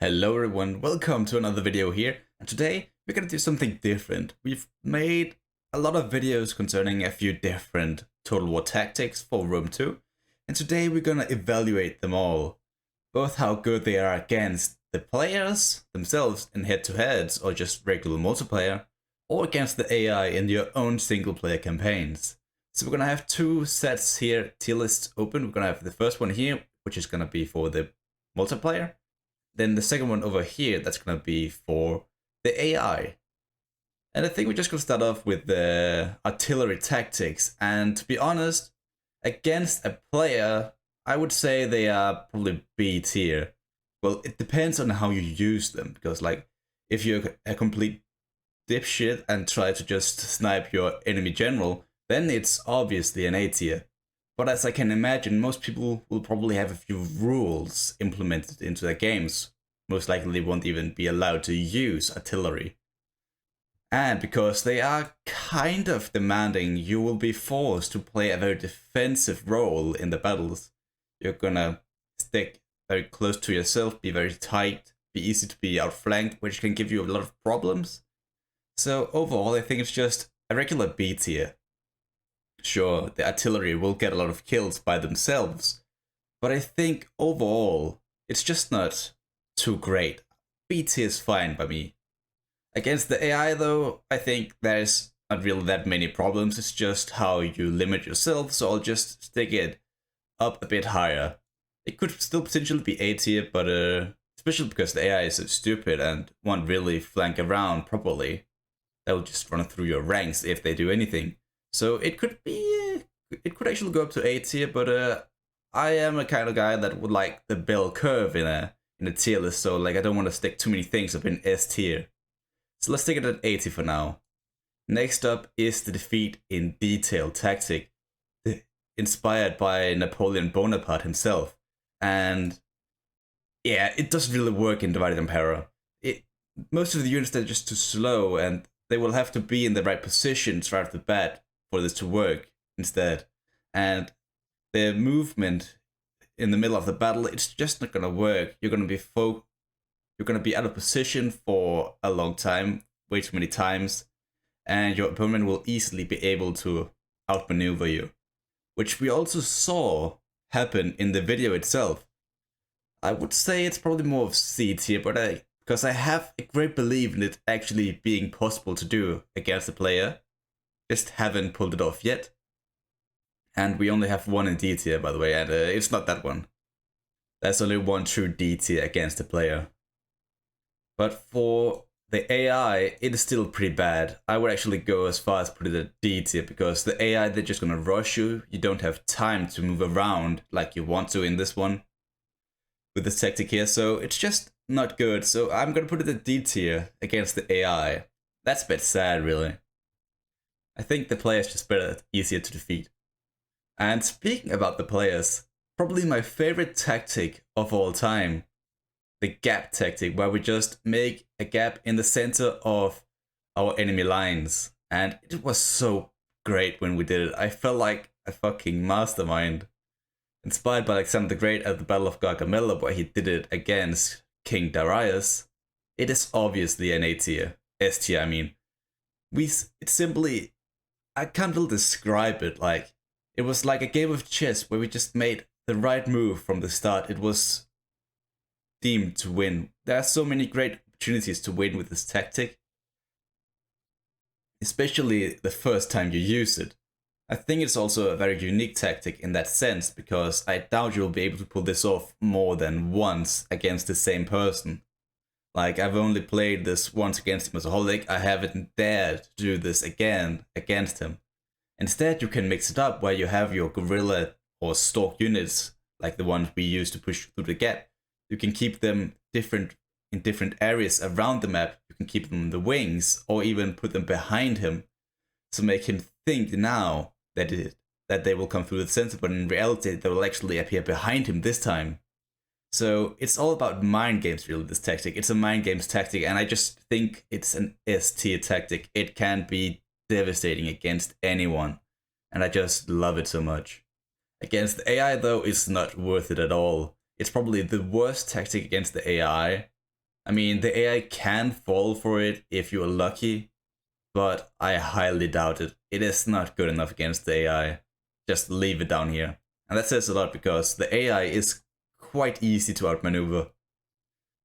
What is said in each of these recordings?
Hello everyone, welcome to another video here, and today we're gonna do something different. We've made a lot of videos concerning a few different Total War tactics for Rome 2, and today we're gonna evaluate them all. Both how good they are against the players themselves in head-to-heads or just regular multiplayer, or against the AI in your own single-player campaigns. So we're gonna have two sets here, tier lists open. We're gonna have the first one here, which is gonna be for the multiplayer. Then the second one over here, that's going to be for the AI. And I think we're just going to start off with the artillery tactics. And to be honest, against a player, I would say they are probably B tier. Well, it depends on how you use them. Because like, if you're a complete dipshit and try to just snipe your enemy general, then it's obviously an A tier. But as I can imagine, most people will probably have a few rules implemented into their games. Most likely they won't even be allowed to use artillery. And because they are kind of demanding, you will be forced to play a very defensive role in the battles. You're gonna stick very close to yourself, be very tight, be easy to be outflanked, which can give you a lot of problems. So overall, I think it's just a regular B tier. Sure, the artillery will get a lot of kills by themselves, but I think overall, it's just not too great. B tier is fine by me. Against the AI though, I think there's not really that many problems, it's just how you limit yourself, so I'll just stick it up a bit higher. It could still potentially be A tier, but especially because the AI is so stupid and won't really flank around properly. They'll just run through your ranks if they do anything. So it could actually go up to A tier, but I am a kind of guy that would like the bell curve in a tier list, so like I don't want to stick too many things up in S tier. So let's take it at 80 for now. Next up is the defeat in detail tactic, inspired by Napoleon Bonaparte himself. And yeah, it doesn't really work in Divide Et Impera. Most of the units are just too slow, and they will have to be in the right positions right off the bat for this to work instead. And the movement in the middle of the battle, it's just not gonna work. You're gonna be out of position for a long time, way too many times, and your opponent will easily be able to outmaneuver you, which we also saw happen in the video itself. I would say it's probably more of C tier, but because I have a great belief in it actually being possible to do against a player. Just haven't pulled it off yet. And we only have one in D tier, by the way, and it's not that one. There's only one true D tier against a player. But for the AI, it is still pretty bad. I would actually go as far as put it at D tier, because the AI, they're just gonna rush you. You don't have time to move around like you want to in this one. With this tactic here, so it's just not good. So I'm gonna put it at D tier against the AI. That's a bit sad, really. I think the player's just better, easier to defeat. And speaking about the players, probably my favorite tactic of all time, the gap tactic, where we just make a gap in the center of our enemy lines. And it was so great when we did it. I felt like a fucking mastermind. Inspired by Alexander the Great at the Battle of Gargamella, where he did it against King Darius. It is obviously an A tier. S tier, I mean. It's simply, I can't really describe it. Like, it was like a game of chess where we just made the right move from the start. It was deemed to win. There are so many great opportunities to win with this tactic, especially the first time you use it. I think it's also a very unique tactic in that sense, because I doubt you'll be able to pull this off more than once against the same person. Like, I've only played this once against him as a holic. I haven't dared to do this again against him. Instead, you can mix it up where you have your guerrilla or stalk units, like the ones we use to push through the gap. You can keep them in different areas around the map. You can keep them in the wings, or even put them behind him to make him think now that they will come through the center, but in reality they will actually appear behind him this time. So it's all about mind games, really, this tactic. It's a mind games tactic, and I just think it's an S tier tactic. It can be devastating against anyone, and I just love it so much. Against the AI though, it's not worth it at all. It's probably the worst tactic against the AI, I mean, the AI can fall for it if you are lucky, but I highly doubt it. It is not good enough against the AI. Just leave it down here. And that says a lot because the AI is quite easy to outmaneuver.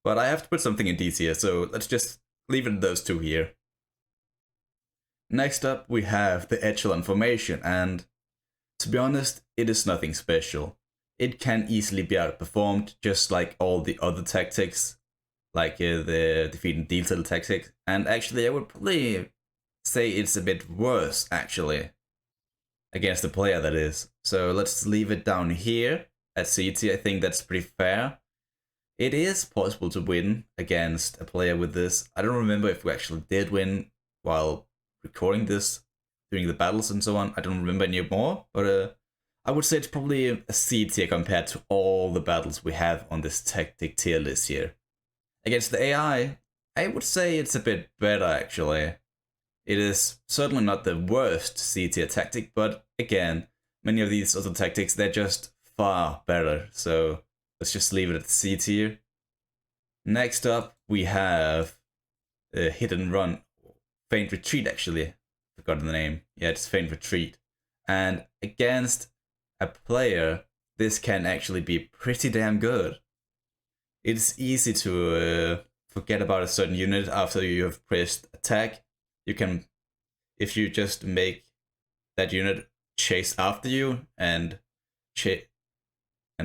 But I have to put something in D tier, so let's just leave it at those two here. Next up, we have the echelon formation, and to be honest, it is nothing special. It can easily be outperformed, just like all the other tactics, like the defeat and deal tactic. And actually, I would probably say it's a bit worse, actually, against the player, that is. So let's leave it down here at C tier. I think that's pretty fair. It is possible to win against a player with this. I don't remember if we actually did win while recording this, doing the battles and so on. I don't remember anymore, but I would say it's probably a C tier compared to all the battles we have on this tactic tier list here. Against the AI, I would say it's a bit better, actually. It is certainly not the worst C tier tactic, but again, many of these other tactics, they're just far better, so let's just leave it at C tier. Next up, we have Hit and Run. Feint Retreat, actually. Forgot the name. Yeah, it's Feint Retreat. And against a player, this can actually be pretty damn good. It's easy to forget about a certain unit after you have pressed attack. You can, if you just make that unit chase after you and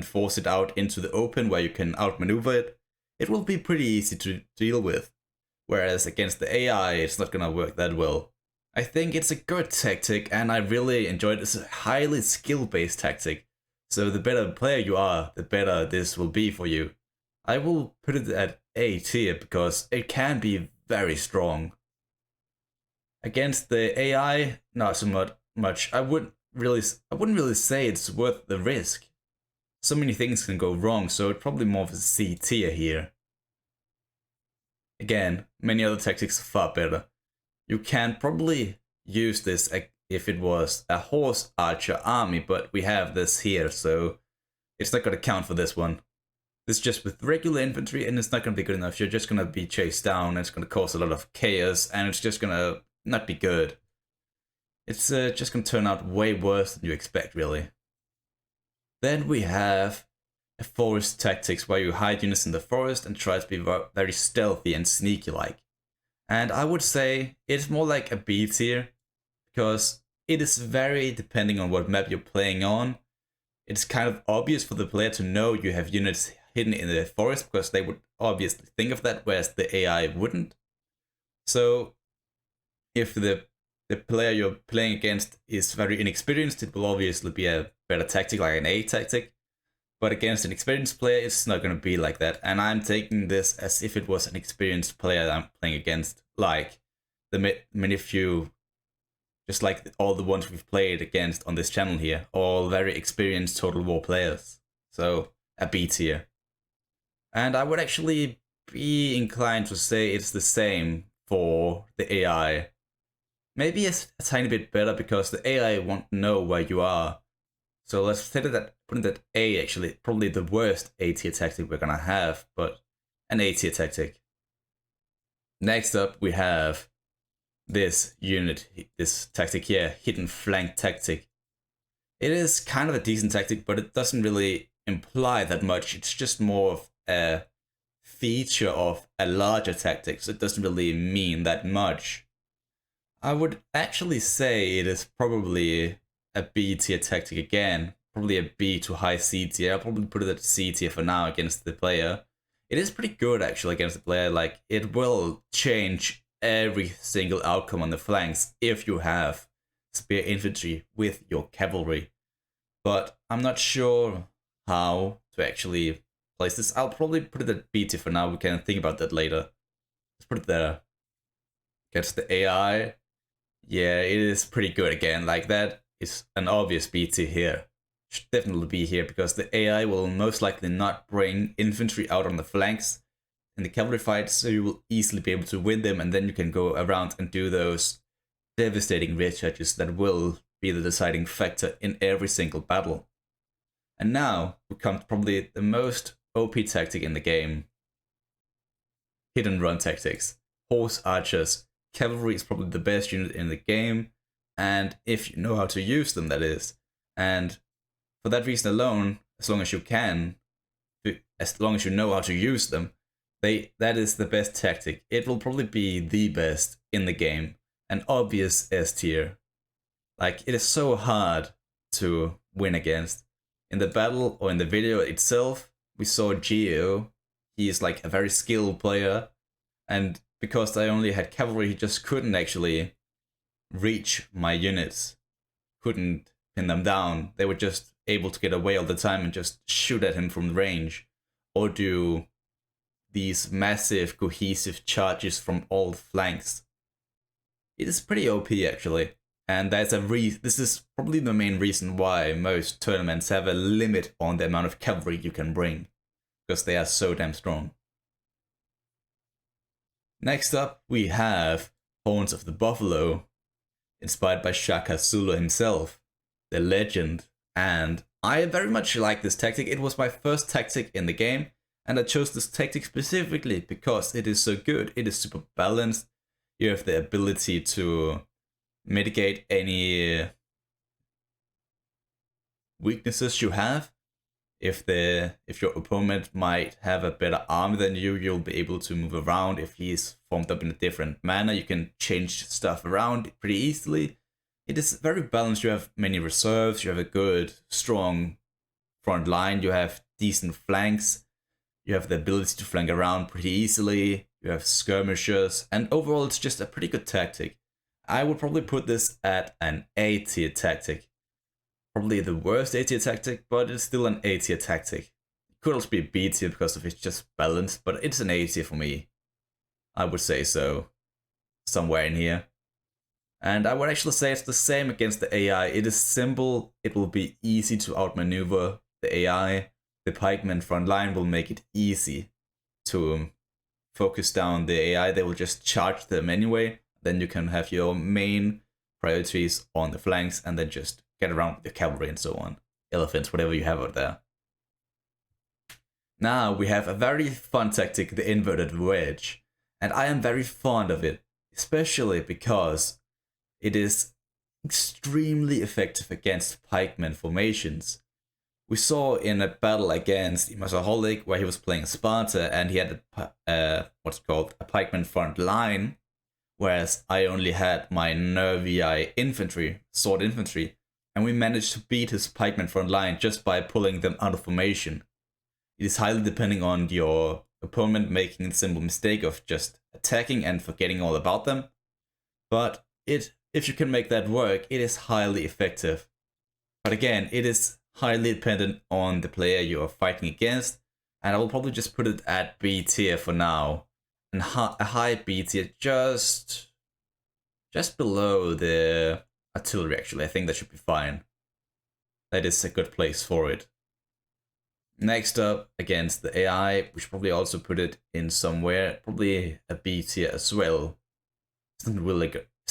force it out into the open where you can outmaneuver it, it will be pretty easy to deal with. Whereas against the AI, it's not gonna work that well. I think it's a good tactic, and I really enjoyed it. It's a highly skill-based tactic. So the better player you are, the better this will be for you. I will put it at A tier because it can be very strong. Against the AI, not so much. I wouldn't really say it's worth the risk. So many things can go wrong, so it's probably more of a C tier here. Again, many other tactics are far better. You can probably use this if it was a horse archer army, but we have this here, so it's not going to count for this one. This is just with regular infantry, and it's not going to be good enough. You're just going to be chased down, and it's going to cause a lot of chaos, and it's just going to not be good. It's just going to turn out way worse than you expect, really. Then we have a forest tactics where you hide units in the forest and try to be very stealthy and sneaky-like. And I would say it's more like a B tier, because it is very depending on what map you're playing on. It's kind of obvious for the player to know you have units hidden in the forest because they would obviously think of that, whereas the AI wouldn't. So if the player you're playing against is very inexperienced, it will obviously be a better tactic, like an A tactic. But against an experienced player, it's not going to be like that. And I'm taking this as if it was an experienced player that I'm playing against, like the many few, just like all the ones we've played against on this channel here, all very experienced Total War players. So a B tier. And I would actually be inclined to say it's the same for the AI. Maybe a tiny bit better because the AI won't know where you are. So let's say that, putting that A, actually, probably the worst A tier tactic we're gonna have, but an A tier tactic. Next up, we have this unit, this tactic here, hidden flank tactic. It is kind of a decent tactic, but it doesn't really imply that much. It's just more of a feature of a larger tactic, so it doesn't really mean that much. I would actually say it is probably a B tier tactic again, probably a B to high C tier. I'll probably put it at C tier for now against the player. It is pretty good actually against the player, like it will change every single outcome on the flanks if you have spear infantry with your cavalry. But I'm not sure how to actually place this. I'll probably put it at B tier for now, we can think about that later. Let's put it there. Against the AI, yeah, it is pretty good again, like that is an obvious B tier here. Should definitely be here because the AI will most likely not bring infantry out on the flanks in the cavalry fight, so you will easily be able to win them, and then you can go around and do those devastating recharges that will be the deciding factor in every single battle. And now we come to probably the most OP tactic in the game. hit and run tactics, horse archers. Cavalry is probably the best unit in the game, and if you know how to use them, that is. And for that reason alone, as long as you can, as long as you know how to use them, that is the best tactic. It will probably be the best in the game, an obvious S tier. Like, it is so hard to win against. In the battle or in the video itself, we saw Geo. He is like a very skilled player, and because I only had cavalry, he just couldn't actually reach my units, couldn't pin them down. They were just able to get away all the time and just shoot at him from range, or do these massive cohesive charges from all flanks. It is pretty OP actually, and there's this is probably the main reason why most tournaments have a limit on the amount of cavalry you can bring, because they are so damn strong. Next up, we have Horns of the Buffalo, inspired by Shaka Zulu himself, the legend, and I very much like this tactic. It was my first tactic in the game, and I chose this tactic specifically because it is so good. It is super balanced. You have the ability to mitigate any weaknesses you have. If your opponent might have a better army than you, you'll be able to move around. If he's formed up in a different manner, you can change stuff around pretty easily. It is very balanced. You have many reserves, you have a good, strong front line, you have decent flanks, you have the ability to flank around pretty easily, you have skirmishers, and overall it's just a pretty good tactic. I would probably put this at an A tier tactic. Probably the worst A tier tactic, but it's still an A tier tactic. It could also be a B tier because of it's just balanced, but it's an A tier for me. I would say so. Somewhere in here. And I would actually say it's the same against the AI. It is simple, it will be easy to outmaneuver the AI. The pikeman front line will make it easy to focus down the AI. They will just charge them anyway. Then you can have your main priorities on the flanks and then just get around with the cavalry and so on. Elephants, whatever you have out there. Now we have a very fun tactic, the inverted wedge. And I am very fond of it, especially because it is extremely effective against pikeman formations. We saw in a battle against mýself where he was playing Sparta and he had what's called a pikeman front line, whereas I only had my nervii infantry, sword infantry, and we managed to beat his pikeman front line just by pulling them out of formation. It is highly depending on your opponent making the simple mistake of just attacking and forgetting all about them, but if you can make that work, it is highly effective. But again, it is highly dependent on the player you are fighting against, and I will probably just put it at B tier for now. And a high B tier, just below the artillery actually. I think that should be fine. That is a good place for it. Next up, against the AI, we should probably also put it in somewhere, probably a B tier as well. It's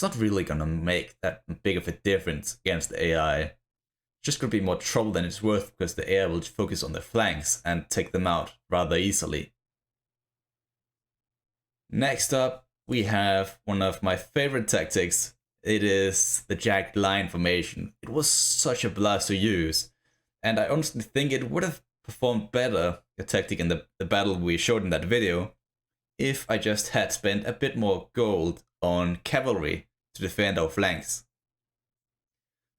not really gonna make that big of a difference against the AI. It's just gonna be more trouble than it's worth because the AI will focus on the flanks and take them out rather easily. Next up, we have one of my favorite tactics. It is the jagged line formation. It was such a blast to use, and I honestly think it would have performed better, the tactic in the battle we showed in that video, if I just had spent a bit more gold on cavalry to defend our flanks.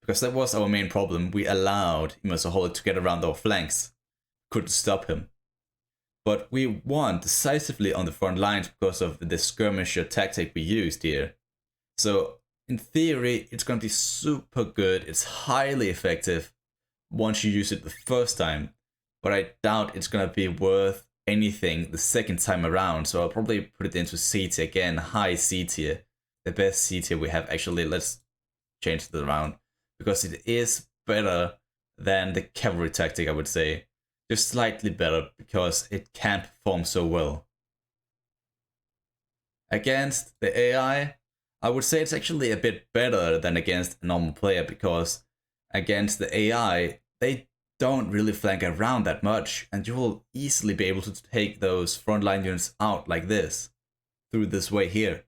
Because that was our main problem. We allowed mýself to get around our flanks. Couldn't stop him. But we won decisively on the front lines because of the skirmisher tactic we used here. So in theory, it's going to be super good. It's highly effective once you use it the first time. But I doubt it's going to be worth anything the second time around. So I'll probably put it into C tier again, high C tier. The best C tier we have. Actually, let's change it around. Because it is better than the cavalry tactic, I would say. Just slightly better because it can perform so well. Against the AI, I would say it's actually a bit better than against a normal player, because against the AI, they don't really flank around that much, and you will easily be able to take those frontline units out like this, through this way here.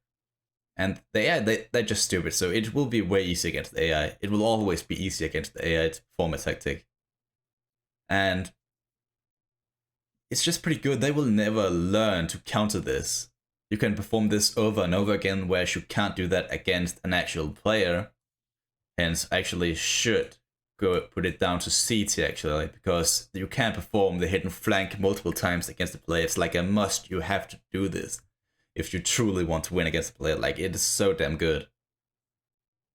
And the AI, they're just stupid, so it will be way easier against the AI. It will always be easier against the AI to perform a tactic. And it's just pretty good. They will never learn to counter this. You can perform this over and over again, whereas you can't do that against an actual player. Hence, actually should go put it down to C tier actually, because you can perform the hidden flank multiple times against the player. It's like a must. You have to do this if you truly want to win against a player. Like, it is so damn good.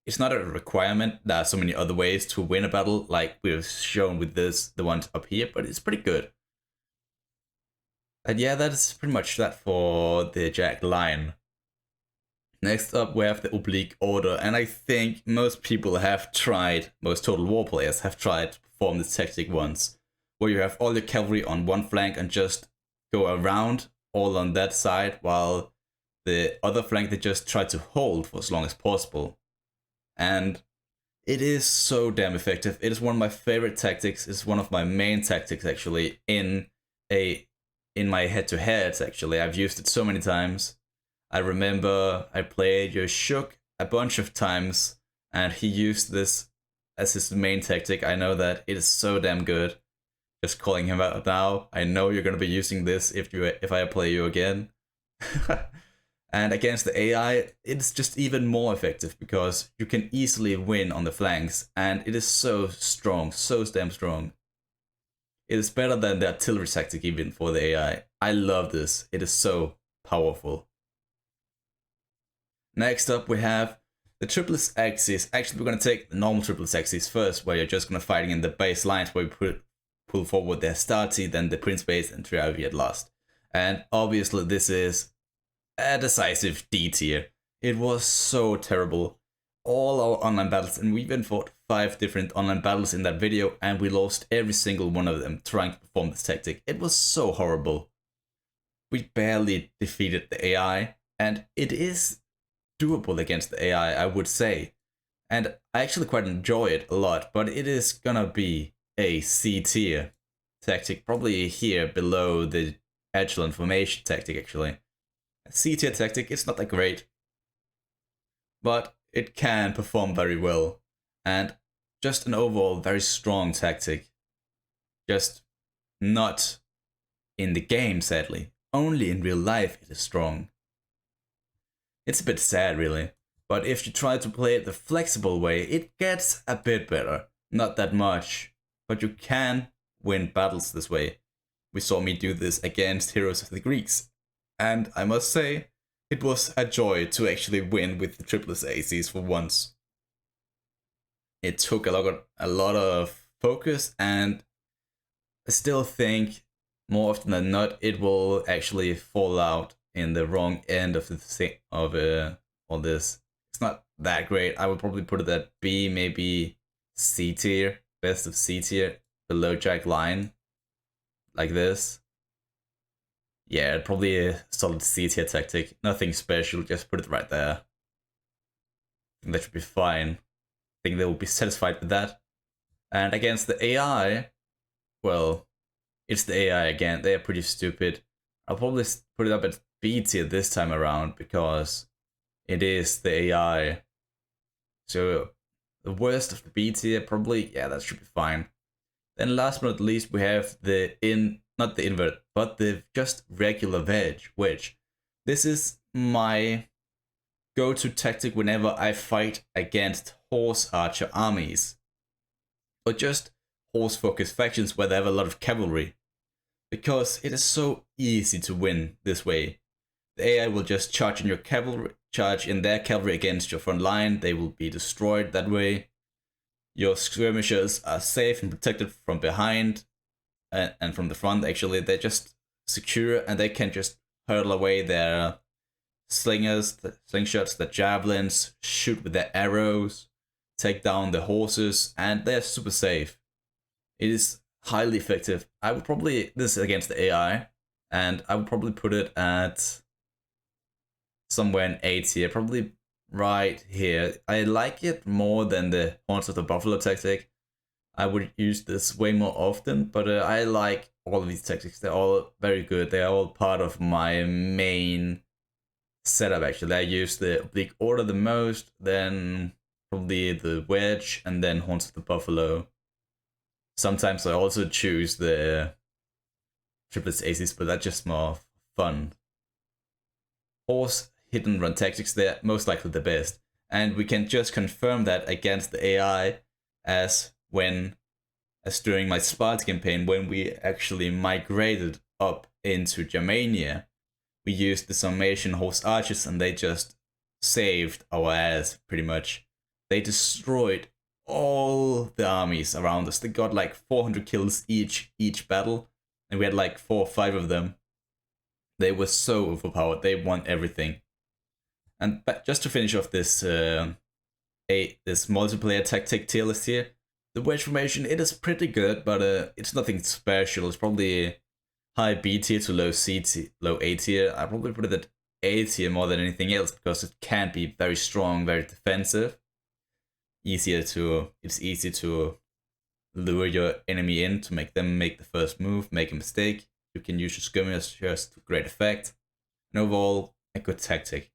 It's not a requirement. There are so many other ways to win a battle, like we've shown with this, the ones up here, but it's pretty good. And yeah, that is pretty much that for the Jack line. Next up, we have the Oblique Order, and I think most people have tried, most Total War players have tried to perform this tactic once, where you have all your cavalry on one flank and just go around all on that side, while the other flank they just try to hold for as long as possible. And it is so damn effective. It is one of my favorite tactics. It's one of my main tactics actually in my head-to-heads actually. I've used it so many times. I remember I played your Shook a bunch of times, and he used this as his main tactic. I know that it is so damn good. Just calling him out now, I know you're gonna be using this if I play you again. And against the AI, it's just even more effective because you can easily win on the flanks, and it is so strong, so damn strong. It is better than the artillery tactic even for the AI. I love this. It is so powerful. Next up, we have the Triplets Axis. Actually, we're going to take the normal Triplets Axis first, where you're just going to fighting in the base lines, where you pull forward the Nationality, then the Prince base, and Triavi at last. And obviously, this is a decisive D tier. It was so terrible. All our online battles, and we even fought 5 different online battles in that video, and we lost every single one of them trying to perform this tactic. It was so horrible. We barely defeated the AI, and it is doable against the AI, I would say. And I actually quite enjoy it a lot, but it is gonna be a C tier tactic, probably here below the echelon formation tactic actually. A C tier tactic, it's not that great, but it can perform very well, and just an overall very strong tactic. Just not in the game, sadly. Only in real life it is strong. It's a bit sad, really, but if you try to play it the flexible way, it gets a bit better. Not that much, but you can win battles this way. We saw me do this against Heroes of the Greeks, and I must say, it was a joy to actually win with the Triplex Acies for once. It took a lot of focus, and I still think more often than not it will actually fall out in the wrong end of all this. It's not that great. I would probably put it at B, maybe C tier, best of C tier, below Jack line, like this. Yeah, probably a solid C tier tactic. Nothing special, just put it right there. I think that should be fine. I think they will be satisfied with that. And against the AI, well, it's the AI again. They are pretty stupid. I'll probably put it up at B tier this time around because it is the AI. So the worst of the B tier, probably, yeah, that should be fine. Then last but not least, we have not the invert, but the just regular Wedge. This is my go-to tactic whenever I fight against horse archer armies, or just horse-focused factions where they have a lot of cavalry, because it is so easy to win this way. The AI will just charge in their cavalry against your front line. They will be destroyed that way. Your skirmishers are safe and protected from behind and from the front. Actually, they're just secure, and they can just hurtle away their slingers, the slingshots, the javelins, shoot with their arrows, take down the horses, and they're super safe. It is highly effective. I would probably, this is against the AI, and I would probably put it at somewhere in A tier, probably right here. I like it more than the Horns of the Buffalo tactic. I would use this way more often, but I like all of these tactics. They're all very good. They're all part of my main setup, actually. I use the Oblique Order the most, then probably the Wedge, and then Horns of the Buffalo. Sometimes I also choose the Triplets Acies, but that's just more fun. Horse hit and run tactics, they're most likely the best. And we can just confirm that against the AI as during my Sparta campaign, when we actually migrated up into Germania, we used the Summation Horse Archers and they just saved our ass, pretty much. They destroyed all the armies around us. They got like 400 kills each battle, and we had like 4 or 5 of them. They were so overpowered. They won everything. And just to finish off this this multiplayer tactic tier list here, the Wedge formation, it is pretty good, but it's nothing special. It's probably high B tier to low A tier. I probably put it at A tier more than anything else because it can be very strong, very defensive. It's easy to lure your enemy in to make them make the first move, make a mistake. You can use your skirmishers to great effect. And overall, a good tactic.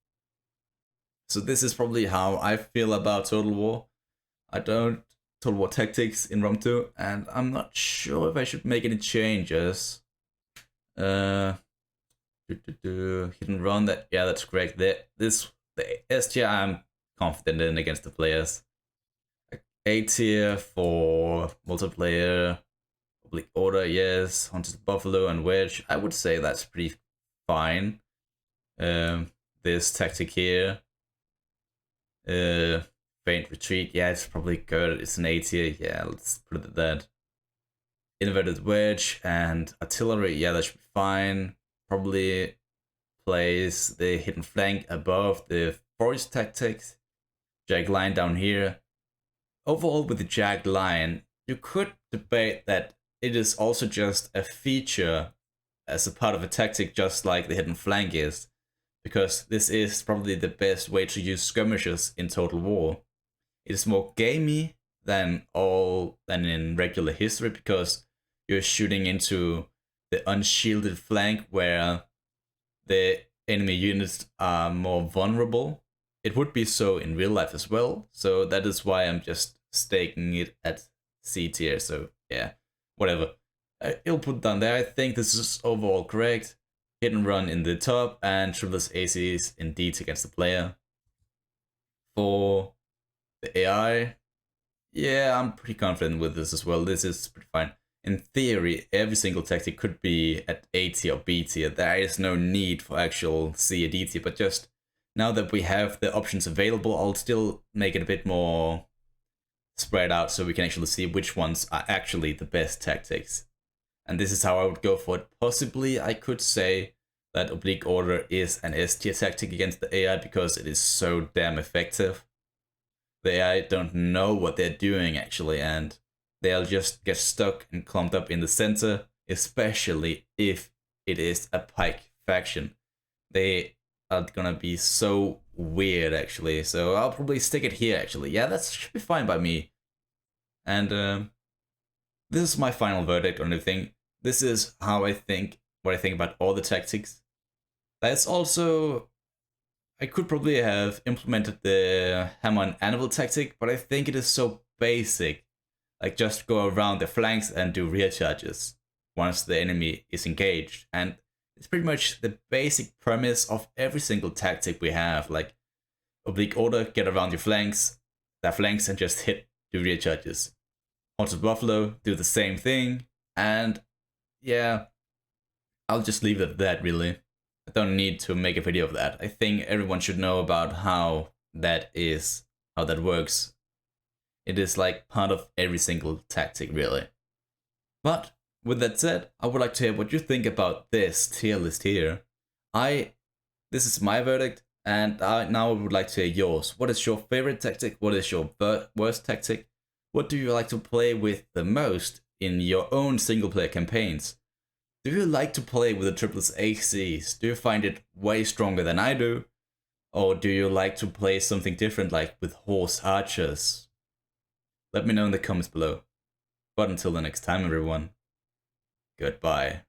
So this is probably how I feel about Total War. I don't Total War tactics in Rom 2, and I'm not sure if I should make any changes. Hit and run, that's correct. The S tier I'm confident in against the players. A tier for multiplayer, Oblique Order, yes. Untitled Buffalo and Wedge, I would say that's pretty fine. This tactic here, Faint Retreat, yeah, it's probably good. It's an A tier, yeah, let's put it at that. Inverted Wedge and Artillery, yeah, that should be fine. Probably place the hidden flank above the forest tactics. Jag line down here. Overall, with the jagged line, you could debate that it is also just a feature as a part of a tactic, just like the hidden flank is, because this is probably the best way to use skirmishers in Total War. It is more gamey than in regular history, because you're shooting into the unshielded flank where the enemy units are more vulnerable. It would be so in real life as well, so that is why I'm just staking it at C tier. So yeah, whatever. I'll put down there. I think this is overall correct. Hit and run in the top, and Triplets Acies in D tier against the player. For the AI, yeah, I'm pretty confident with this as well. This is pretty fine. In theory, every single tactic could be at A tier or B tier. There is no need for actual C or D tier, but just now that we have the options available, I'll still make it a bit more spread out so we can actually see which ones are actually the best tactics. And this is how I would go for it. Possibly, I could say that Oblique Order is an S tier tactic against the AI because it is so damn effective. The AI don't know what they're doing actually, and they'll just get stuck and clumped up in the center, especially if it is a pike faction. They are gonna be so weird actually, so I'll probably stick it here actually. Yeah, that should be fine by me. And this is my final verdict on everything. This is how I think, what I think about all the tactics. That's also, I could probably have implemented the hammer and anvil tactic, but I think it is so basic. Like just go around the flanks and do rear charges once the enemy is engaged. And it's pretty much the basic premise of every single tactic we have. Like Oblique Order, get around your flanks, and just do rear charges. Horns of Buffalo, do the same thing. And yeah, I'll just leave it at that really. I don't need to make a video of that. I think everyone should know about how that works. It is like part of every single tactic really. But with that said, I would like to hear what you think about this tier list here. This is my verdict, and now I would like to hear yours. What is your favorite tactic? What is your worst tactic? What do you like to play with the most in your own single player campaigns? Do you like to play with the Triplets Acies? Do you find it way stronger than I do? Or do you like to play something different like with horse archers? Let me know in the comments below. But until the next time, everyone, goodbye.